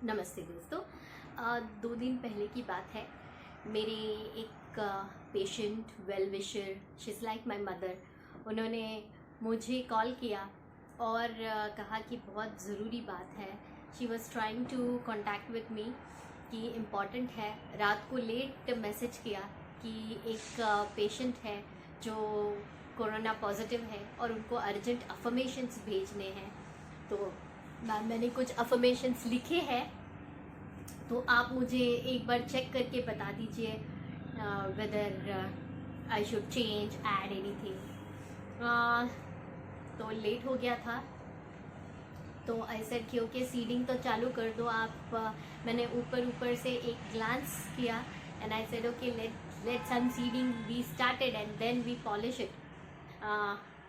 नमस्ते दोस्तों। 2 दिन पहले की बात है। मेरे एक patient well wisher, she is like my mother, उन्होंने मुझे कॉल किया और कहा कि बहुत ज़रूरी बात है। She was trying to contact with me कि इम्पॉर्टेंट है। रात को लेट मैसेज किया कि एक पेशेंट है जो कोरोना पॉजिटिव है और उनको अर्जेंट अफर्मेशंस भेजने हैं। तो मैम मैंने कुछ अफर्मेशंस लिखे हैं, तो आप मुझे एक बार चेक करके बता दीजिए whether I should change add anything. तो लेट हो गया था, तो आई सेड कि ओके सीडिंग तो चालू कर दो आप। मैंने ऊपर से एक ग्लांस किया and I said okay let some seeding be started and then we polish it.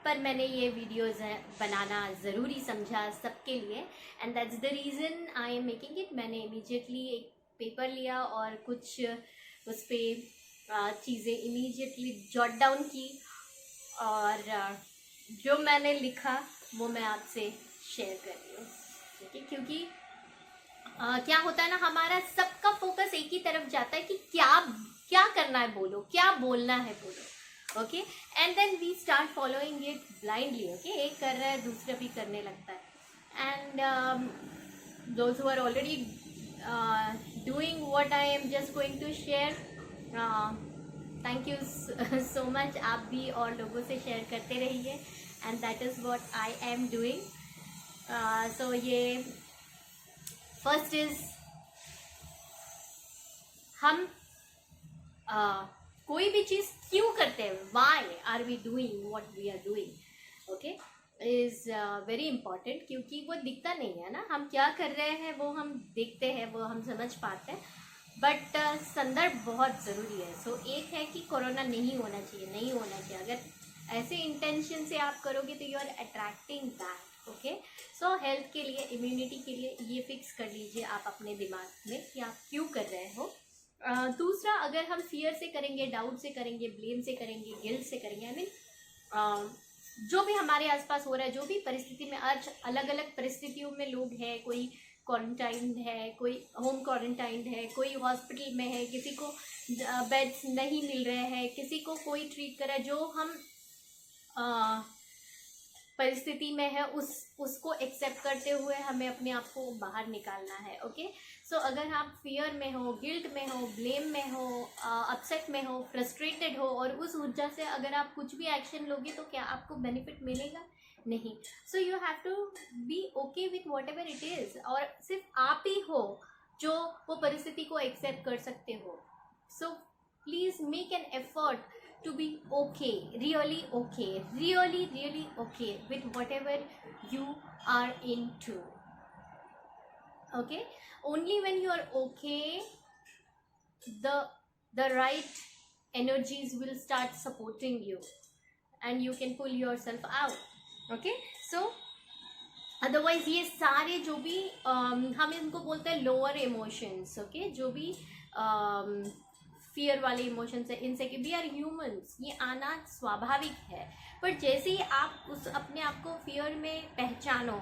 पर मैंने ये वीडियोज़ बनाना ज़रूरी समझा सबके लिए, and that's the reason I am making it. मैंने इमीडिएटली एक पेपर लिया और कुछ उस पर चीज़ें इमीडिएटली जॉट डाउन की, और जो मैंने लिखा वो मैं आपसे शेयर कर रही हूँ। ठीक है, क्योंकि क्या होता है ना, हमारा सबका फोकस एक ही तरफ जाता है कि क्या क्या करना है बोलो, क्या बोलना है बोलो। Okay, and then we start following it blindly. Okay, एक कर रहा है दूसरा भी करने लगता है। And those who are already doing what I am just going to share, thank you so much. आप भी और लोगों से शेयर करते रहिए, and that is what I am doing. So ये फर्स्ट इज, हम कोई भी चीज़ क्यों करते हैं, why are we doing what we are doing, okay, is very important. क्योंकि वो दिखता नहीं है ना, हम क्या कर रहे हैं वो हम देखते हैं, वो हम समझ पाते हैं, बट संदर्भ बहुत ज़रूरी है। सो एक है कि कोरोना नहीं होना चाहिए, नहीं होना चाहिए। अगर ऐसे इंटेंशन से आप करोगे तो you are attracting that. Okay, so health के लिए, इम्यूनिटी के लिए ये फिक्स कर लीजिए आप अपने दिमाग में कि आप क्यों कर रहे हो। दूसरा, अगर हम फियर से करेंगे, डाउट से करेंगे, ब्लेम से करेंगे, गिल्ट से करेंगे, आई मीन जो भी हमारे आसपास हो रहा है, जो भी परिस्थिति में, आज अलग अलग परिस्थितियों में लोग हैं, कोई क्वारंटाइन है, कोई होम क्वारंटाइन है, कोई हॉस्पिटल में है, किसी को बेड्स नहीं मिल रहे हैं, किसी को कोई ट्रीट कर रहा है। जो हम परिस्थिति में है उसको एक्सेप्ट करते हुए हमें अपने आप को बाहर निकालना है। ओके, सो अगर आप फियर में हो, गिल्ट में हो, ब्लेम में हो, अपसेट में हो, फ्रस्ट्रेटेड हो, और उस ऊर्जा से अगर आप कुछ भी एक्शन लोगे तो क्या आपको बेनिफिट मिलेगा? नहीं। So you have to be okay with whatever it is, और सिर्फ आप ही हो जो वो परिस्थिति को एक्सेप्ट कर सकते हो। So please make an effort to be okay, really okay with whatever you are into. Okay, only when you are okay, the right energies will start supporting you and you can pull yourself out. Okay, so otherwise ये सारे जो भी हम इनको बोलते हैं lower emotions, okay, जो भी फियर वाले इमोशंस है, इनसे कि वी आर ह्यूमंस, ये आना स्वाभाविक है। पर जैसे ही आप उस अपने आप को फियर में पहचानो,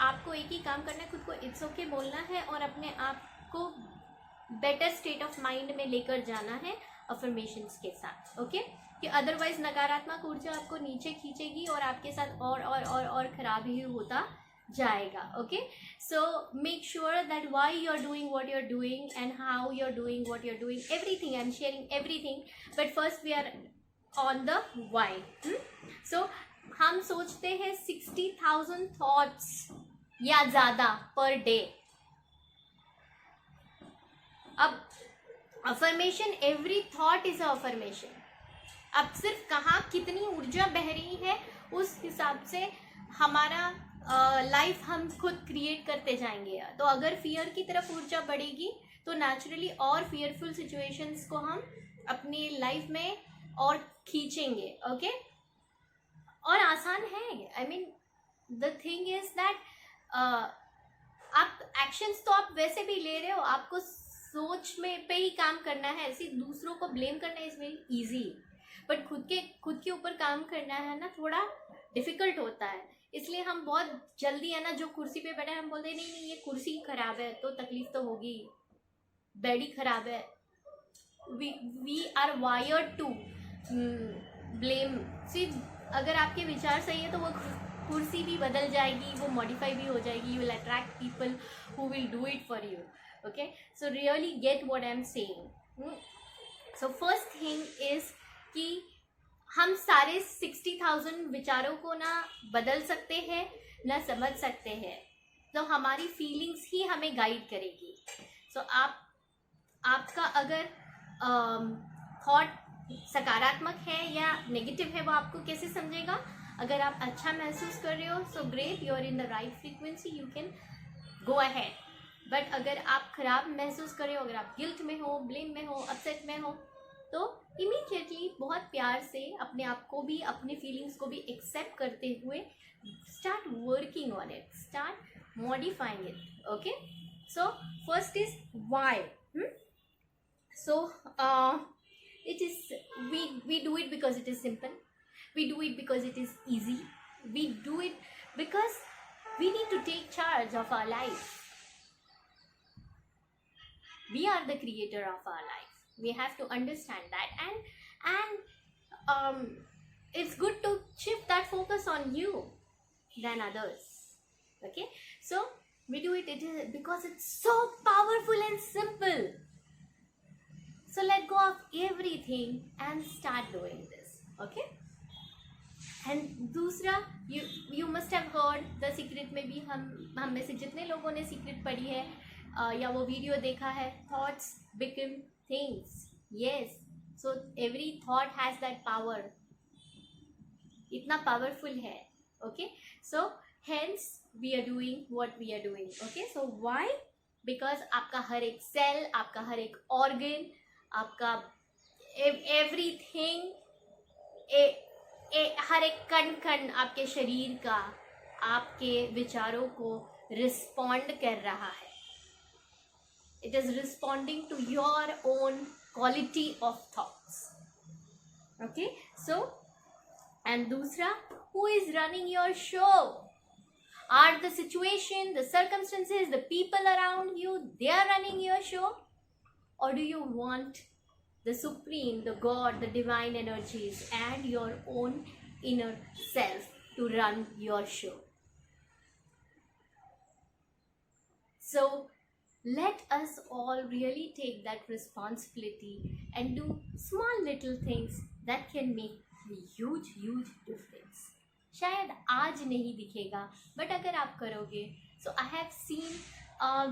आपको एक ही काम करना है, खुद को इट्स ओके बोलना है और अपने आप को बेटर स्टेट ऑफ माइंड में लेकर जाना है अफर्मेशंस के साथ। ओके, कि अदरवाइज नकारात्मक ऊर्जा आपको नीचे खींचेगी और आपके साथ और खराब ही होता जाएगा। Okay, so make sure that why you're doing what you're doing and how you're doing what you're doing, everything I'm sharing everything, but first we are on the why. So हम सोचते हैं 60,000 thoughts या ज़्यादा per day. अब affirmation, every thought is a affirmation. अब सिर्फ कहाँ कितनी ऊर्जा बह रही है उस हिसाब से हमारा लाइफ हम खुद क्रिएट करते जाएंगे। तो अगर फियर की तरफ ऊर्जा बढ़ेगी तो नेचुरली और फियरफुल सिचुएशंस को हम अपनी लाइफ में और खींचेंगे। ओके, और आसान है। I mean the thing is that आप एक्शंस तो आप वैसे भी ले रहे हो, आपको सोच में पे ही काम करना है। ऐसे दूसरों को ब्लेम करना इज वेरी इजी, बट खुद के ऊपर काम करना है ना, थोड़ा डिफिकल्ट होता है। इसलिए हम बहुत जल्दी है ना, जो कुर्सी पे बैठे हम बोलते हैं नहीं नहीं ये कुर्सी खराब है तो तकलीफ तो होगी, बेड ही खराब है. We are wired to blame. See, अगर आपके विचार सही है तो वो कुर्सी भी बदल जाएगी, वो मॉडिफाई भी हो जाएगी. You will attract people who will do it for you. Okay, so really get what I am saying. So first thing is कि हम सारे 60,000 विचारों को ना बदल सकते हैं ना समझ सकते हैं. तो हमारी फीलिंग्स ही हमें गाइड करेगी. सो आपका अगर थॉट सकारात्मक है या नेगेटिव है वो आपको कैसे समझेगा. अगर आप अच्छा महसूस कर रहे हो so great, you are in the right frequency, you can go ahead. But अगर आप खराब महसूस कर रहे हो, अगर आप गिल्ट में हो, ब्लेम में हो, अपसेट में हो, तो इमीडिएटली बहुत प्यार से अपने आप को भी, अपने फीलिंग्स को भी एक्सेप्ट करते हुए start working on it, start modifying it. Okay, so first is why. So it is, we do it because it is simple, we do it because it is easy, we do it because we need to take charge of our life. We are the creator of our life, we have to understand that, and it's good to shift that focus on you than others. Okay, so we do it is because it's so powerful and simple. So let go of everything and start doing this. Okay, and दूसरा, you must have heard the secret में भी हम में से जितने लोगों ने secret पढ़ी है या वो वीडियो देखा है, thoughts become things. Yes, so every thought has that power. इतना powerful है. Okay, so hence we are doing what we are doing. Okay, so why? Because आपका हर एक cell, आपका हर एक organ, आपका एवरीथिंग, हर एक कण कण आपके शरीर का आपके विचारों को रिस्पॉन्ड कर रहा है. It is responding to your own quality of thoughts. Okay, so and दूसरा, who is running your show? Are the situation, the circumstances, the people around you, they are running your show? Or do you want the Supreme, the God, the divine energies and your own inner self to run your show? So let us all really take that responsibility and do small little things that can make a huge difference. शायद आज नहीं दिखेगा, but अगर आप करोगे. सो I have seen,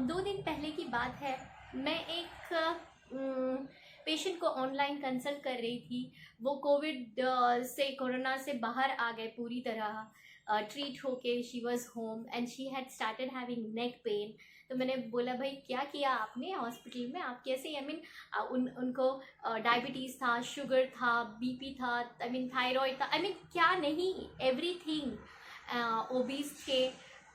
2 दिन पहले की बात है, मैं एक पेशेंट को ऑनलाइन कंसल्ट कर रही थी. वो कोरोना से बाहर आ गए पूरी तरह, ट्रीट होके she was home and she had started having neck pain. तो मैंने बोला भाई क्या किया आपने हॉस्पिटल में, आप कैसे, आई मीन उनको डायबिटीज़ था, शुगर था, बीपी था, आई मीन थायराइड था, आई मीन क्या नहीं, एवरीथिंग, ओबीस थे,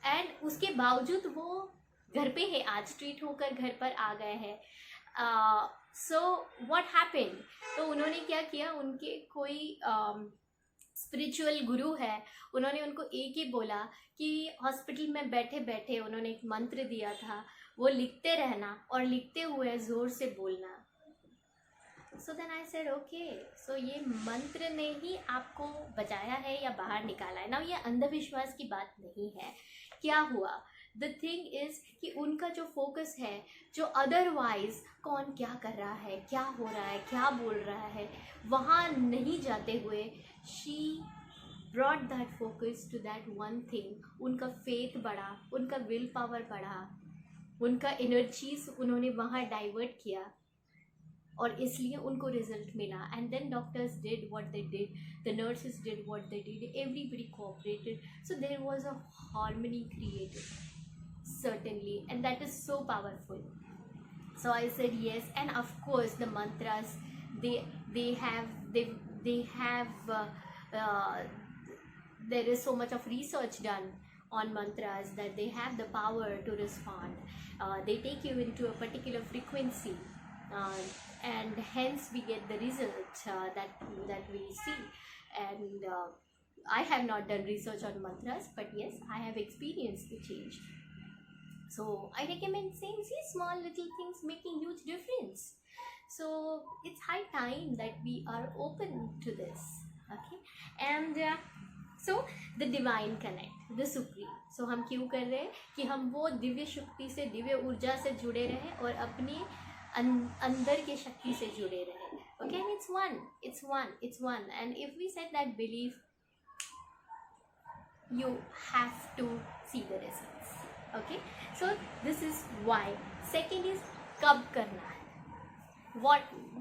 एंड उसके बावजूद वो घर पे है, आज ट्रीट होकर घर पर आ गए हैं. सो व्हाट हैपेंड, तो उन्होंने क्या किया, उनके कोई स्पिरिचुअल गुरु है, उन्होंने उनको एक ही बोला कि हॉस्पिटल में बैठे बैठे उन्होंने एक मंत्र दिया था, वो लिखते रहना और लिखते हुए ज़ोर से बोलना. So then I said okay, so ये मंत्र ने ही आपको बचाया है या बाहर निकाला है ना. ये अंधविश्वास की बात नहीं है. क्या हुआ, द थिंग इज़ कि उनका जो फोकस है, जो अदरवाइज कौन क्या कर रहा है, क्या हो रहा है, क्या बोल रहा है, वहाँ नहीं जाते हुए she brought that focus to that one thing. उनका फेथ बढ़ा, उनका विल पावर बढ़ा, उनका एनर्जीज उन्होंने वहाँ डाइवर्ट किया और इसलिए उनको रिजल्ट मिला. And then doctors did what they did, the nurses did what they did, everybody cooperated. So there was a harmony created, certainly, and that is so powerful. So I said yes, and of course the mantras, they have there is so much of research done on mantras that they have the power to respond. They take you into a particular frequency, and hence we get the result that we see. And I have not done research on mantras, but yes, I have experienced the change. So I recommend saying, see, small little things making huge difference. So it's high time that we are open to this. Okay, and so the divine connect, the supreme. So हम क्यों कर रहे हैं कि हम वो दिव्य शक्ति से, दिव्य ऊर्जा से जुड़े रहें और अपने अंदर के शक्ति से जुड़े रहें. Okay, and it's one. And if we set that belief, you have to see the results. Okay, so this is why. Second is कब करना है.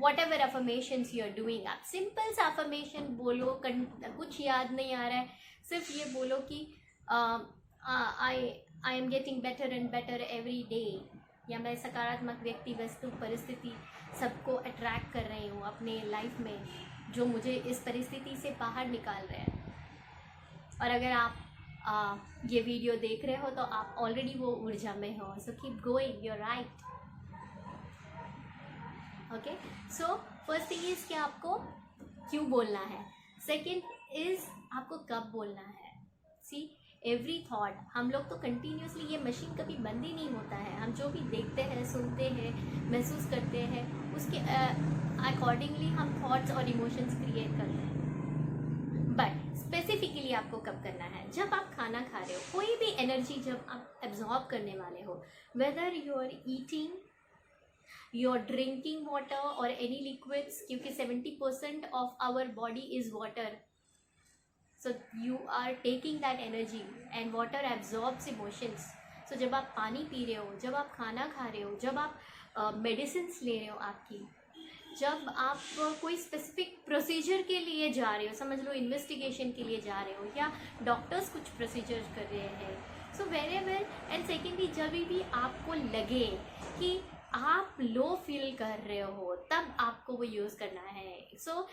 Whatever affirmations you are doing, आप सिंपल सा affirmation बोलो, कुछ याद नहीं आ रहा है, सिर्फ ये बोलो कि I am getting better and better every day, या मैं सकारात्मक व्यक्ति, वस्तु, परिस्थिति सबको अट्रैक्ट कर रही हूँ अपने लाइफ में जो मुझे इस परिस्थिति से बाहर निकाल रहे हैं. और अगर आप ये वीडियो देख रहे हो तो आप ऑलरेडी वो ऊर्जा में हो. So keep going, you are right. Okay, so first thing is कि आपको क्यों बोलना है. सेकंड इज आपको कब बोलना है. सी, एवरी थॉट, हम लोग तो कंटिन्यूसली, ये मशीन कभी बंद ही नहीं होता है. हम जो भी देखते हैं, सुनते हैं, महसूस करते हैं, उसके अकॉर्डिंगली हम थॉट्स और इमोशंस क्रिएट करते हैं. बट स्पेसिफिकली आपको कब करना है, जब आप खाना खा रहे हो. कोई भी एनर्जी जब आप एब्जॉर्ब करने वाले हो, whether you are eating, you are drinking water और एनी लिक्विड्स, क्योंकि 70% of our body is water. So you are taking that energy and water absorbs emotions. So जब आप पानी पी रहे हो, जब आप खाना खा रहे हो, जब आप मेडिसिन्स ले रहे हो आपकी, जब आप कोई स्पेसिफिक प्रोसीजर के लिए जा रहे हो, समझ लो इन्वेस्टिगेशन के लिए जा रहे हो, या डॉक्टर्स कुछ प्रोसीजर कर रहे हैं. सो वेरेवर. एंड सेकेंडली, जब भी आपको लगे कि आप लो फील कर रहे हो, तब आपको वो यूज़ करना है. सो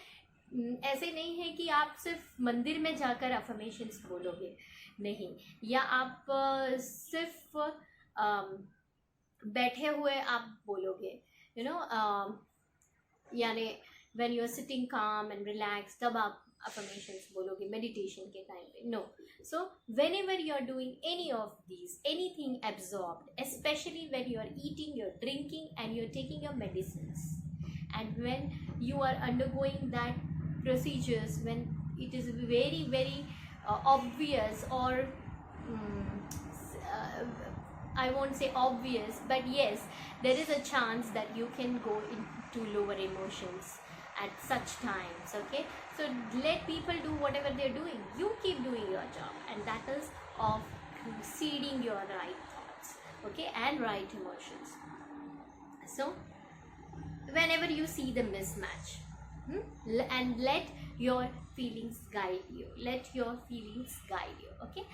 ऐसे नहीं है कि आप सिर्फ मंदिर में जाकर अफर्मेशंस बोलोगे, नहीं, या आप सिर्फ बैठे हुए आप बोलोगे, यू नो, यानी when you are sitting calm and relax, तब आप affirmations बोलोगे मेडिटेशन के टाइम पे. No. So whenever you are doing any of these, anything absorbed, especially when you are eating, you're drinking and you're taking your medicines, and when you are undergoing that procedures, when it is very very obvious, or I won't say obvious, but yes, there is a chance that you can go into lower emotions at such times. Okay, so let people do whatever they're doing, you keep doing your job, and that is of seeding your right thoughts, okay, and right emotions. So whenever you see the mismatch, and let your feelings guide you, let your feelings guide you. Okay,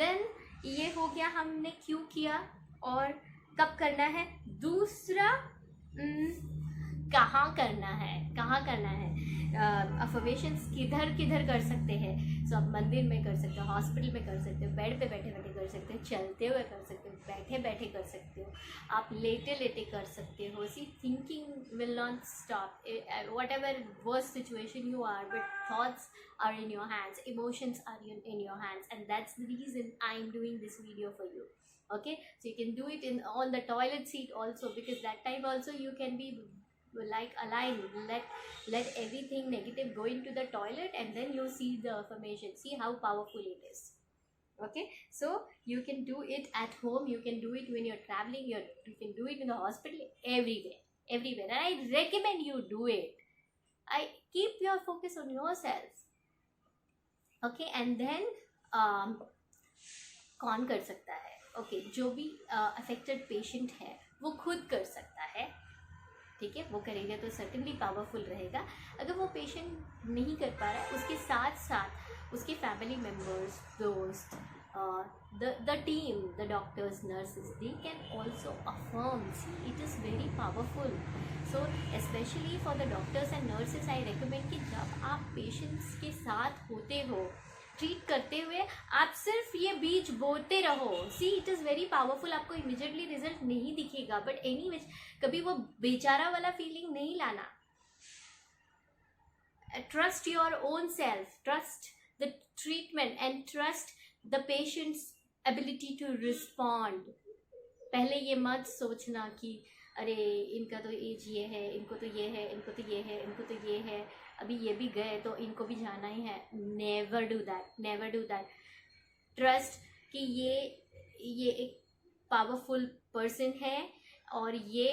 then ये हो गया हमने क्यों किया और कब करना है. दूसरा, कहाँ करना है. अफर्मेशंस किधर किधर कर सकते हैं. सो आप मंदिर में कर सकते हो, हॉस्पिटल में कर सकते हो, बेड पे बैठे बैठे कर सकते हो, चलते हुए कर सकते हो, बैठे बैठे कर सकते हो, आप लेटे लेटे कर सकते हो. See, thinking will not stop. Whatever worst situation you are, but thoughts are in your hands, emotions are in your hands, and that's the reason I'm doing this video for you. Okay, so you can do it on the toilet seat also, because that time also you can be like aligned, let everything negative go into the toilet, and then you see the affirmation. See how powerful it is. Okay, so you can do it at home, you can do it when you're traveling, you can do it in the hospital, everywhere, and I recommend you do it. I keep your focus on yourself. Okay, and then कौन कर सकता है. Okay, जो भी affected patient है वो खुद कर सकता है. ठीक है, वो करेगा तो सर्टेनली पावरफुल रहेगा. अगर वो पेशेंट नहीं कर पा रहा है, उसके साथ साथ उसके फैमिली मेम्बर्स, दोस्त, the team, the doctors, nurses, they can also affirm. See, it is very powerful. So especially for the doctors and nurses, I recommend कि जब आप पेशेंट्स के साथ होते हो, ट्रीट करते हुए, आप सिर्फ ये बीज बोते रहो. सी, इट इज़ वेरी पावरफुल. आपको इमिजिएटली रिजल्ट नहीं दिखेगा, बट एनीवेज कभी वो बेचारा वाला फीलिंग नहीं लाना. Trust your own self, trust the treatment and trust the patient's ability to respond. पहले ये मत सोचना कि अरे इनका तो एज ये है, इनको तो ये है, इनको तो ये है, इनको तो ये है, अभी ये भी गए तो इनको भी जाना ही है. Never do that, never do that. Trust कि ये एक पावरफुल पर्सन है और ये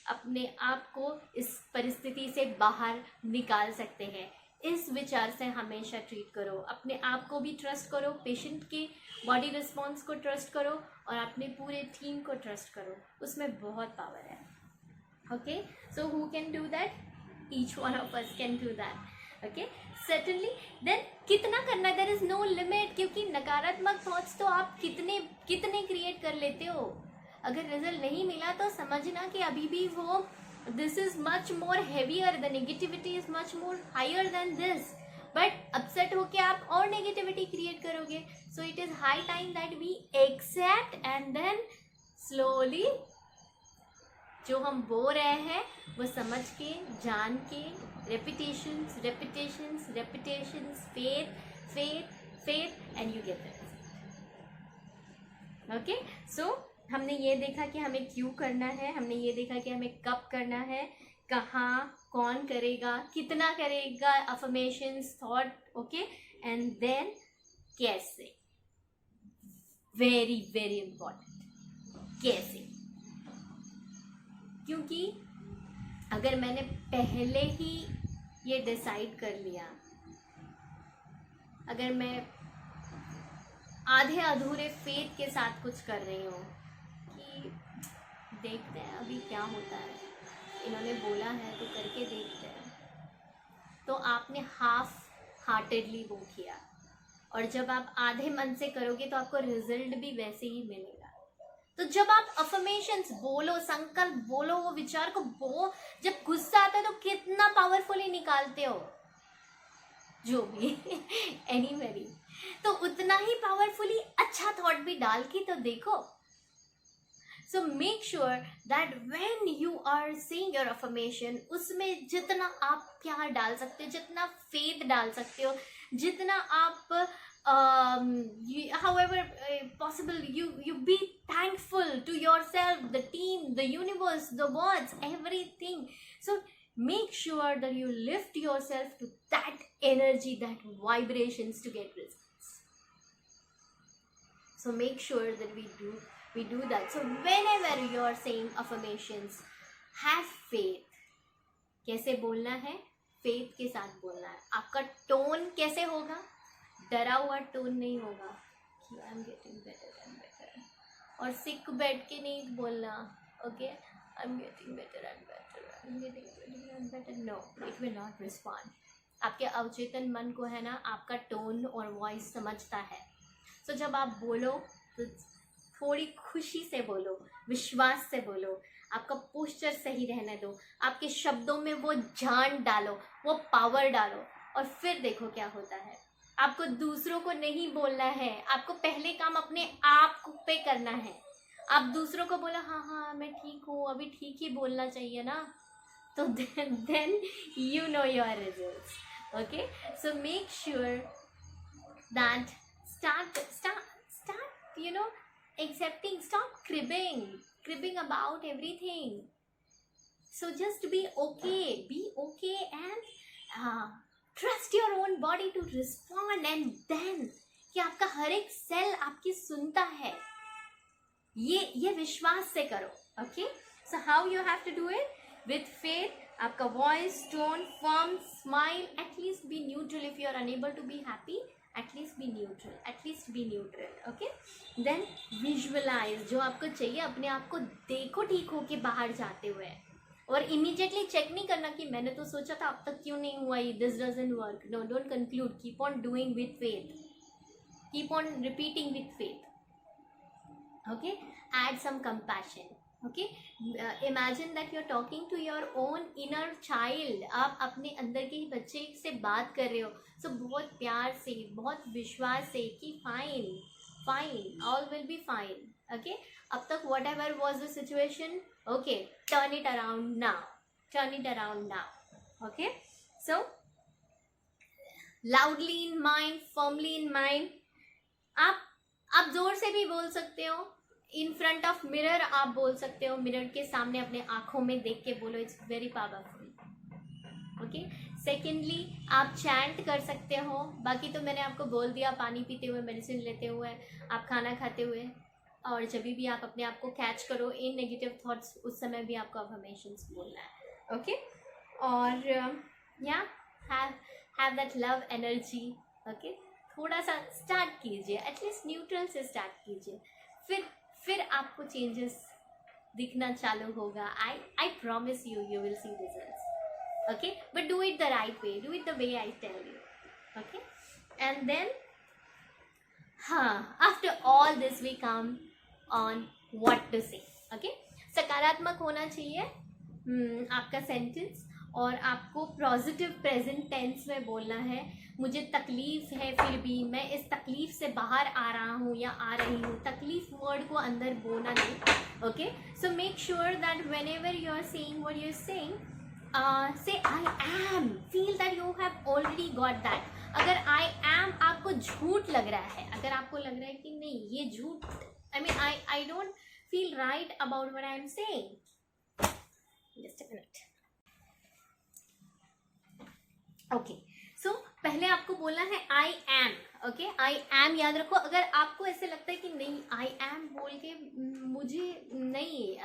अपने आप को इस परिस्थिति से बाहर निकाल सकते हैं. इस विचार से हमेशा ट्रीट करो. अपने आप को भी ट्रस्ट करो, पेशेंट के बॉडी रिस्पॉन्स को ट्रस्ट करो और अपने पूरे टीम को ट्रस्ट करो. उसमें बहुत पावर है. Okay, so who can do that? Each one of us can do that. Okay, certainly. Then कितना करना है, देयर इज नो लिमिट. क्योंकि नकारात्मक थॉट्स तो आप कितने क्रिएट कर लेते हो. अगर रिजल्ट नहीं मिला तो समझना कि अभी भी वो this is much more heavier, the negativity is much more higher than this. But upset होके आप और नेगेटिविटी क्रिएट करोगे. So it is high time that we accept and then slowly जो हम बोल रहे हैं वो समझ के, जान के, repetitions, faith and you get it. Okay, so हमने ये देखा कि हमें क्यों करना है, हमने ये देखा कि हमें कब करना है, कहाँ, कौन करेगा, कितना करेगा, affirmations, thought, okay, and then कैसे. very very important. कैसे? क्योंकि अगर मैंने पहले ही ये डिसाइड कर लिया, अगर मैं आधे अधूरे फेथ के साथ कुछ कर रही हूँ कि देखते हैं अभी क्या होता है, इन्होंने बोला है तो करके देखते हैं, तो आपने हाफ हार्टेडली वो किया. और जब आप आधे मन से करोगे तो आपको रिजल्ट भी वैसे ही मिलेगा. तो जब आप अफर्मेशंस बोलो, संकल्प बोलो, वो विचार को जब गुस्सा आता है तो कितना पावरफुली निकालते हो जो भी एनीवेरी, तो उतना ही पावरफुली अच्छा थॉट भी डाल के तो देखो. So make sure that when you are saying your affirmation, उसमें जितना आप प्यार डाल सकते हो, जितना फेथ डाल सकते हो, जितना आप however possible, you be thankful to yourself, the team, the universe, the words, everything. So make sure that you lift yourself to that energy, that vibrations to get results. So make sure that we do that. So whenever you are saying affirmations, have faith. कैसे बोलना है? Faith के साथ बोलना है. आपका tone कैसे होगा? डरा हुआ टोन नहीं होगा कि I am getting better and better, और सिक बैठ के नहीं बोलना. Okay, I am getting better and better, I am getting better and better. No, it will not respond. आपके अवचेतन मन को है ना, आपका टोन और वॉइस समझता है. सो जब आप बोलो तो थोड़ी खुशी से बोलो, विश्वास से बोलो, आपका पोस्चर सही रहने दो, आपके शब्दों में वो जान डालो, वो पावर डालो, और फिर देखो क्या होता है. आपको दूसरों को नहीं बोलना है, आपको पहले काम अपने आप पे करना है. आप दूसरों को बोला हाँ हाँ मैं ठीक हूँ, अभी ठीक ही बोलना चाहिए ना, तो then you know your results. Okay, so make sure that start you know accepting, stop cribbing about everything. So just be okay and trust your own body to respond, and then कि आपका हर एक cell आपकी सुनता है, ये विश्वास से करो. Okay, so how you have to do it? With faith. आपका voice, tone, firm, smile, at least be neutral. If you are unable to be happy, at least be neutral. Okay, then visualize जो आपको चाहिए, अपने आप को देखो ठीक होके बाहर जाते हुए, और इमीडिएटली चेक नहीं करना कि मैंने तो सोचा था अब तक क्यों नहीं हुआ ये, this doesn't work. No, don't conclude. Keep on doing with faith, keep on repeating with faith. Okay, add some compassion. Okay, imagine that you are talking to your own inner child. आप अपने अंदर के ही बच्चे से बात कर रहे हो. सो बहुत प्यार से, बहुत विश्वास से कि fine, all will be fine. Okay, अब तक what ever was the situation, okay, turn it around now. Okay, so loudly in mind, firmly in mind. आप जोर से भी बोल सकते हो, इन फ्रंट ऑफ मिरर आप बोल सकते हो, मिरर के सामने अपने आंखों में देख के बोलो, it's very powerful. Okay. Secondly आप चैंट कर सकते हो. बाकी तो मैंने आपको बोल दिया, पानी पीते हुए, मेडिसिन लेते हुए, आप खाना खाते हुए, और जब भी आप अपने आप को कैच करो इन नेगेटिव थॉट्स, उस समय भी आपको अफर्मेशंस बोलना है. ओके. और या have that love energy. Okay. थोड़ा सा स्टार्ट कीजिए, एटलीस्ट न्यूट्रल से स्टार्ट कीजिए, फिर आपको चेंजेस दिखना चालू होगा. I promise you will see results. Okay, but do it the right way, do it the way I tell you. Okay. And then after all this we come on what to say. Okay. सकारात्मक होना चाहिए आपका sentence, और आपको positive present tense में बोलना है. मुझे तकलीफ है, फिर भी मैं इस तकलीफ से बाहर आ रहा हूँ या आ रही हूँ. तकलीफ वर्ड को अंदर बोलना नहीं. Okay. So make sure that whenever you are saying what you are saying, say I am, feel that you have already got that. अगर I am आपको झूठ लग रहा है, अगर आपको लग रहा है कि नहीं ये झूठ, I mean I don't feel right about what I am saying, just a minute. Okay, so पहले आपको बोलना है I am. Okay. I am याद रखो. अगर आपको ऐसे लगता है कि नहीं I am बोल के मुझे नहीं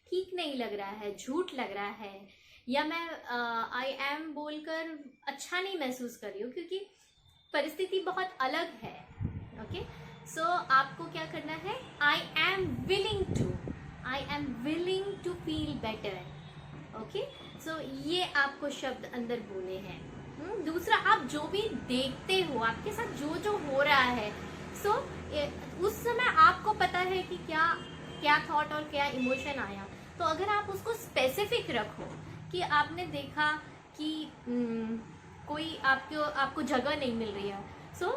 ठीक नहीं लग रहा है, झूठ लग रहा है, या मैं आई एम बोलकर अच्छा नहीं महसूस कर रही हूँ, क्योंकि परिस्थिति बहुत अलग है. ओके. सो आपको क्या करना है, I am willing to feel better. Okay. So ये आपको शब्द अंदर बोले हैं. दूसरा, आप जो भी देखते हो, आपके साथ जो हो रहा है, सो उस समय आपको पता है कि क्या थॉट और क्या इमोशन आया. तो अगर आप उसको स्पेसिफिक रखो कि आपने देखा कि कोई आपको जगह नहीं मिल रही है, सो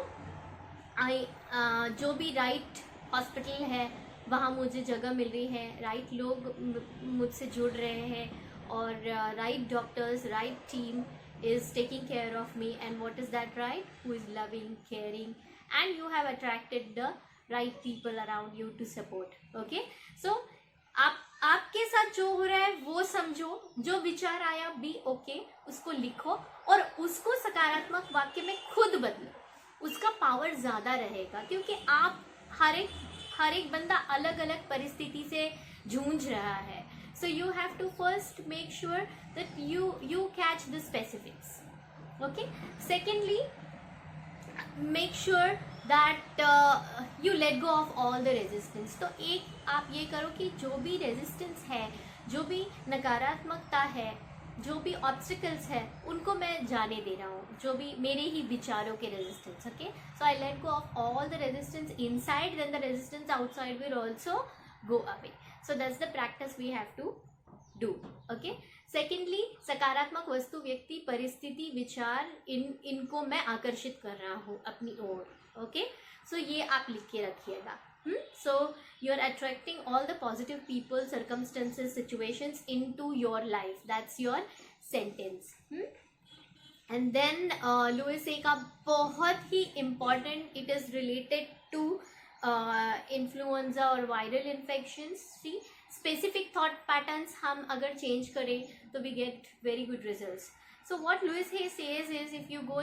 जो भी राइट हॉस्पिटल है वहाँ मुझे जगह मिल रही है, राइट लोग मुझसे जुड़ रहे हैं, और right doctors, right team is taking care of me, and what is that right, who is loving, caring, and you have attracted the right people around you to support. Okay. So आपके साथ जो हो रहा है वो समझो, जो विचार आया भी ओके, उसको लिखो और उसको सकारात्मक वाक्य में खुद बदलो. उसका पावर ज़्यादा रहेगा, क्योंकि आप हर एक बंदा अलग अलग परिस्थिति से जूझ रहा है. So you have to first make sure that you catch the specifics. Okay. Secondly, make sure that you let go of all the resistance. तो एक आप ये करो कि जो भी रेजिस्टेंस है, जो भी नकारात्मकता है, जो भी ऑब्स्टिकल्स है, उनको मैं जाने दे रहा हूँ, जो भी मेरे ही विचारों के resistance. Okay. So I let go of all the resistance inside, then the resistance outside will also go away. So that's the practice we have to do. Okay. Secondly, सकारात्मक वस्तु, व्यक्ति, परिस्थिति, विचार, इनको मैं आकर्षित कर रहा हूँ अपनी ओर. Okay. So ये आप लिख के रखिएगा. So you are attracting all the positive people, circumstances, situations into your life. That's your sentence. And then Lewis A का बहुत ही important, it is related to influenza और viral infections. See specific thought patterns हम अगर change करें तो we get very good results. So what Louise Hay says is, if you go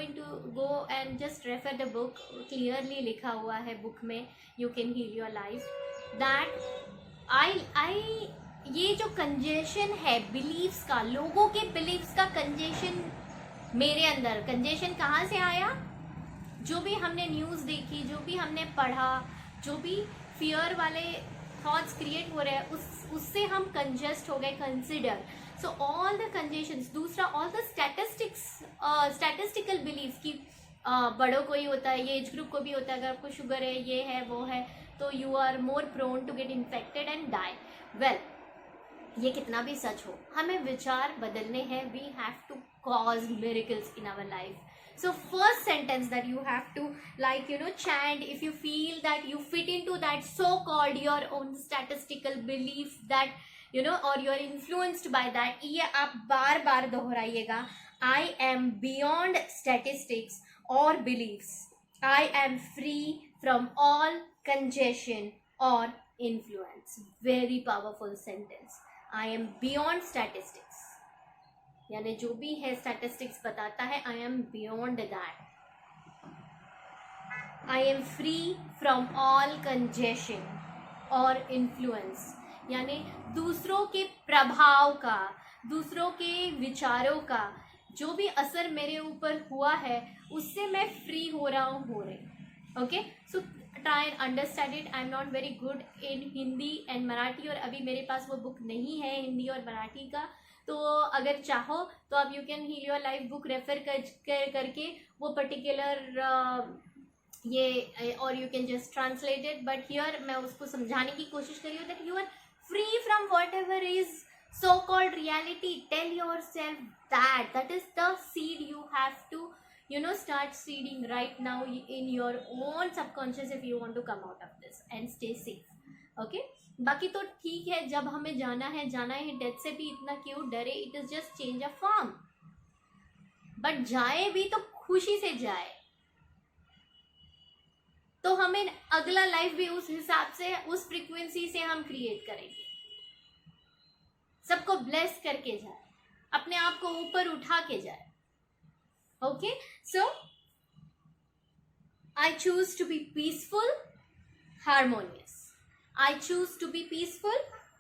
and just refer the book, clearly लिखा हुआ है book में, you can heal your life, that I ये जो कंजेशन है बिलीव्स का, लोगों के बिलीव्स का कंजेशन मेरे अंदर, कंजेशन कहाँ से आया, जो भी हमने न्यूज़ देखी, जो भी हमने पढ़ा, जो भी फियर वाले थॉट्स क्रिएट हो रहे हैं, उससे हम कंजेस्ट हो गए, consider. So all the congestions. दूसरा, ऑल द स्टैटिस्टिकल बिलीव्स की बड़ों को ही होता है, ये एज ग्रुप को भी होता है, अगर आपको शुगर है, ये है, वो है, तो you are more prone to get infected and die. Well, ये कितना भी सच हो, हमें विचार बदलने हैं. We have to cause miracles in our life. So first sentence that you have to chant if you feel that you fit into that so-called your own statistical belief that or you are influenced by that, ये आप बार बार दोहराइएगा. I am beyond statistics, or beliefs. I am free from all congestion or influence. Very powerful sentence. I am beyond statistics. यानी जो भी है statistics बताता है, I am beyond that. I am free from all congestion और influence, यानी दूसरों के प्रभाव का, दूसरों के विचारों का जो भी असर मेरे ऊपर हुआ है उससे मैं फ्री हो रहा हूँ, हो रही. Okay, so try and understand it. I am not very good in Hindi and Marathi, और अभी मेरे पास वो बुक नहीं है हिंदी और मराठी का. तो अगर चाहो तो आप you can heal your life book refer करके वो पर्टिकुलर ये, और you can just translate it. But here मैं उसको समझाने की कोशिश करी हूँ that you are free from whatever is so called reality. Tell yourself that that is the seed you have to start seeding right now in your own subconscious if you want to come out of this and stay safe. Okay, बाकी तो ठीक है, जब हमें जाना है death से भी इतना क्यों डरे. It is just change of form, but जाए भी तो खुशी से जाए, तो हमें अगला लाइफ भी उस हिसाब से, उस फ्रीक्वेंसी से हम क्रिएट करेंगे. सबको ब्लेस करके जाए, अपने आप को ऊपर उठा के जाए. Okay, so I choose to be peaceful, harmonious. I choose to be peaceful,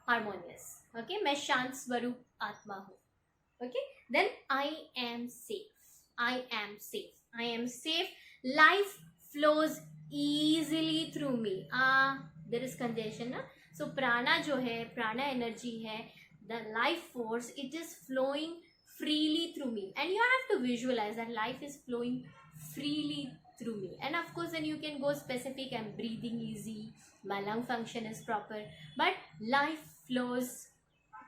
harmonious. Okay, मैं शांत स्वरूप आत्मा हूं. Okay, then I am safe. I am safe. I am safe. Life flows easily through me. There is congestion ना. So prana जो है, prana energy है, the life force, it is flowing freely through me, and you have to visualize that life is flowing freely through me. And of course then you can go specific, I'm breathing easy, my lung function is proper, but life flows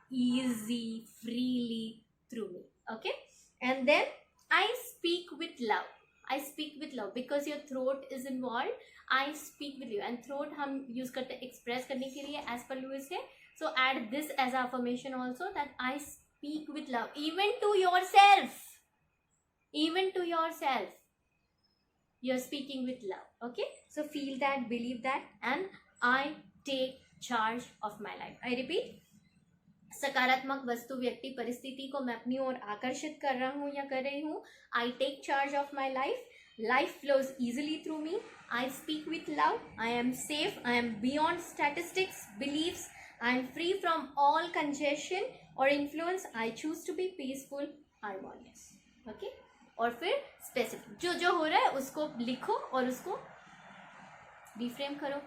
easy, freely through me. Okay, and then I speak with love. I speak with love because your throat is involved. I speak with you, and throat हम use करते express करने के लिए as per Lewis है. So add this as affirmation also, that I speak with love, even to yourself. Even to yourself, you're speaking with love. Okay, so feel that, believe that, and I take charge of my life. I repeat, सकारात्मक वस्तु, व्यक्ति, परिस्थिति को मैं अपनी ओर आकर्षित कर रहा हूँ या कर रही हूँ. I take charge of my life. Life flows easily through me. I speak with love. I am safe. I am beyond statistics, beliefs. I am free from all congestion और influence. I choose to be peaceful, harmonious. Okay, और फिर specific जो जो हो रहा है उसको लिखो और उसको रिफ्रेम करो.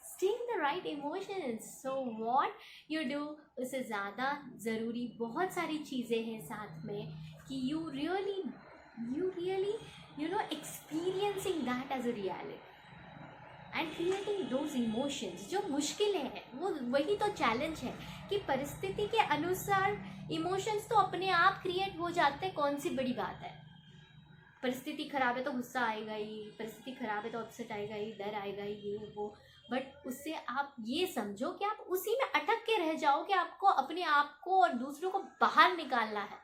Seeing the right emotions. So what you do, उससे ज़्यादा ज़रूरी बहुत सारी चीज़ें हैं साथ में कि you really experiencing that as a reality and creating those emotions. जो मुश्किलें हैं वो वही तो चैलेंज है कि परिस्थिति के अनुसार इमोशंस तो अपने आप क्रिएट हो जाते हैं. कौन सी बड़ी बात है. परिस्थिति खराब है तो गुस्सा आएगा ही, परिस्थिति खराब है तो अपसेट आएगा ही, डर आएगा ही, ये वो. बट उससे आप ये समझो कि आप उसी में अटक के रह जाओ कि आपको अपने आप को और दूसरों को बाहर निकालना है.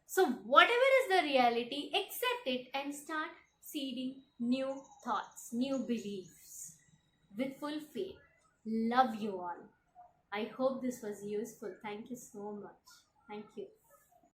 So whatever is the reality, accept it and start seeding new thoughts, new beliefs with full faith. Love you all. I hope this was useful. Thank you so much. Thank you.